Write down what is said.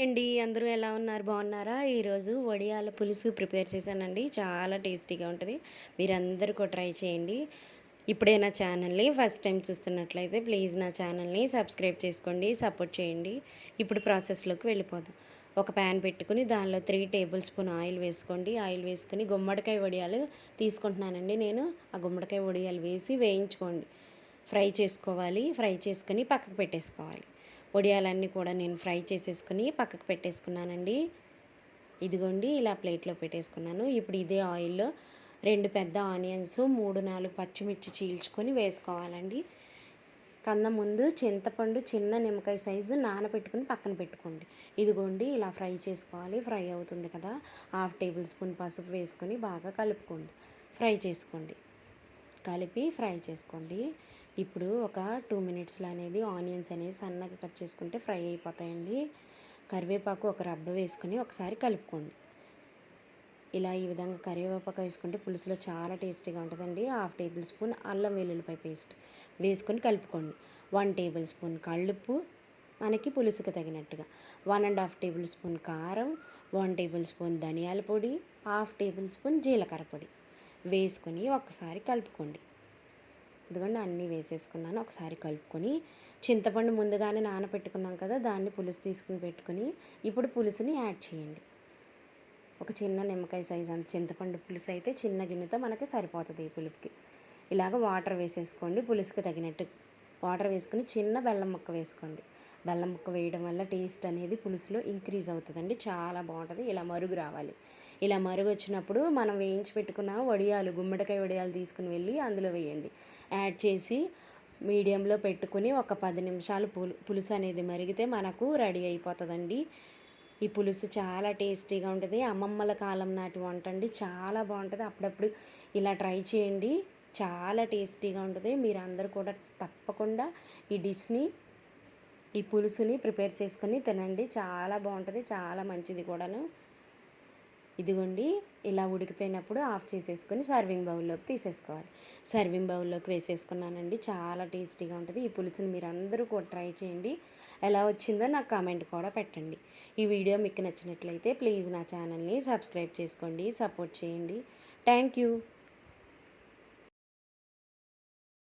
అండి. అందరూ ఎలా ఉన్నారు? బాగున్నారా? ఈరోజు వడియాల పులుసు ప్రిపేర్ చేశానండి. చాలా టేస్టీగా ఉంటది. మీరందరూ కూడా ట్రై చేయండి. ఇప్పుడే నా ఛానల్‌ని ఫస్ట్ టైం చూస్తున్నట్లయితే ప్లీజ్ నా ఛానల్‌ని సబ్స్క్రైబ్ చేసుకోండి. సపోర్ట్ చేయండి. ఇప్పుడు ప్రాసెస్‌లోకి వెళ్ళిపోదాం. ఒక ప్యాన్ పెట్టుకొని దానిలో 3 టేబుల్ స్పూన్ ఆయిల్ వేసుకోండి. ఆయిల్ వేసుకొని గుమ్మడికాయ వడియాలు తీసుకుంటున్నానండి నేను. ఆ గుమ్మడికాయ వడియాలు వేసి వేయించుకోండి. ఫ్రై చేసుకోవాలి. ఫ్రై చేసుకొని పక్కకు పెట్టేసుకోవాలి. వడియాలన్నీ కూడా నేను ఫ్రై చేసేసుకుని పక్కకు పెట్టేసుకున్నానండి. ఇదిగోండి ఇలా ప్లేట్లో పెట్టేసుకున్నాను. ఇప్పుడు ఇదే ఆయిల్‌లో 2 పెద్ద ఆనియన్స్, 3, 4 పచ్చిమిర్చి చీల్చుకొని వేసుకోవాలండి. కన్నా ముందు చింతపండు చిన్న నిమ్మకాయ సైజు నానబెట్టుకుని పక్కన పెట్టుకోండి. ఇదిగోండి ఇలా ఫ్రై చేసుకోవాలి. ఫ్రై అవుతుంది కదా! 1/2 టేబుల్ స్పూన్ పసుపు వేసుకొని బాగా కలుపుకోండి. ఫ్రై చేసుకోండి. కలిపి ఫ్రై చేసుకోండి. ఇప్పుడు ఒక 2 మినిట్స్‌లో అనేది ఆనియన్స్ అనేవి సన్నగా కట్ చేసుకుంటే ఫ్రై అయిపోతాయండి. కరివేపాకు ఒక రబ్బ వేసుకొని ఒకసారి కలుపుకోండి. ఇలా ఈ విధంగా కరివేపాకు వేసుకుంటే పులుసులో చాలా టేస్టీగా ఉంటుందండి. 1/2 టేబుల్ స్పూన్ అల్లం వెల్లుల్లిపాయ పేస్ట్ వేసుకొని కలుపుకోండి. 1 టేబుల్ స్పూన్ కల్లుప్పు మనకి పులుసుకు తగినట్టుగా, 1 ½ టేబుల్ స్పూన్ కారం, 1 టేబుల్ స్పూన్ ధనియాల పొడి, 1/2 టేబుల్ స్పూన్ జీలకర్ర పొడి వేసుకొని ఒకసారి కలుపుకోండి. ఇదిగోండి అన్నీ వేసేసుకున్నాను. ఒకసారి కలుపుకొని చింతపండు ముందుగానే నానబెట్టుకున్నాం కదా! దాన్ని పులుసు తీసుకుని పెట్టుకొని ఇప్పుడు పులుసుని యాడ్ చేయండి. ఒక చిన్న నిమ్మకాయ సైజ్ అంత చింతపండు పులుసు అయితే చిన్న గిన్నెతో మనకి సరిపోతుంది ఈ పులుపుకి. ఇలాగ వాటర్ వేసేసుకోండి. పులుసుకి తగినట్టు వాటర్ వేసుకొని చిన్న బెల్లం ముక్క వేసుకోండి. బెల్లం ముక్క వేయడం వల్ల టేస్ట్ అనేది పులుసులో ఇంక్రీజ్ అవుతుందండి. చాలా బాగుంటుంది. ఇలా మరుగు రావాలి. ఇలా మరుగు వచ్చినప్పుడు మనం వేయించి పెట్టుకున్న వడియాలు, గుమ్మడికాయ వడియాలు తీసుకుని వెళ్ళి అందులో వేయండి. యాడ్ చేసి మీడియంలో పెట్టుకుని ఒక 10 నిమిషాలు పులుసు అనేది మరిగితే మనకు రెడీ అయిపోతుందండి. ఈ పులుసు చాలా టేస్టీగా ఉంటుంది. అమ్మమ్మల కాలం నాటి వంట అండి. చాలా బాగుంటుంది. అప్పుడప్పుడు ఇలా ట్రై చేయండి. చాలా టేస్టీగా ఉంటుంది. మీరందరూ కూడా తప్పకుండా ఈ డిష్‌ని, ఈ పులుసుని ప్రిపేర్ చేసుకొని తినండి. చాలా బాగుంటుంది. చాలా మంచిది కూడాను. ఇదిగోండి ఇలా ఉడికిపోయినప్పుడు ఆఫ్ చేసేసుకొని సర్వింగ్ బౌల్లోకి తీసేసుకోవాలి. సర్వింగ్ బౌల్లోకి వేసేసుకున్నానండి. చాలా టేస్టీగా ఉంటుంది. ఈ పులుసుని మీరందరూ కూడా ట్రై చేయండి. ఎలా వచ్చిందో నాకు కామెంట్ కూడా పెట్టండి. ఈ వీడియో మీకు నచ్చినట్లయితే ప్లీజ్ నా ఛానల్ని సబ్స్క్రైబ్ చేసుకోండి. సపోర్ట్ చేయండి. Thank you.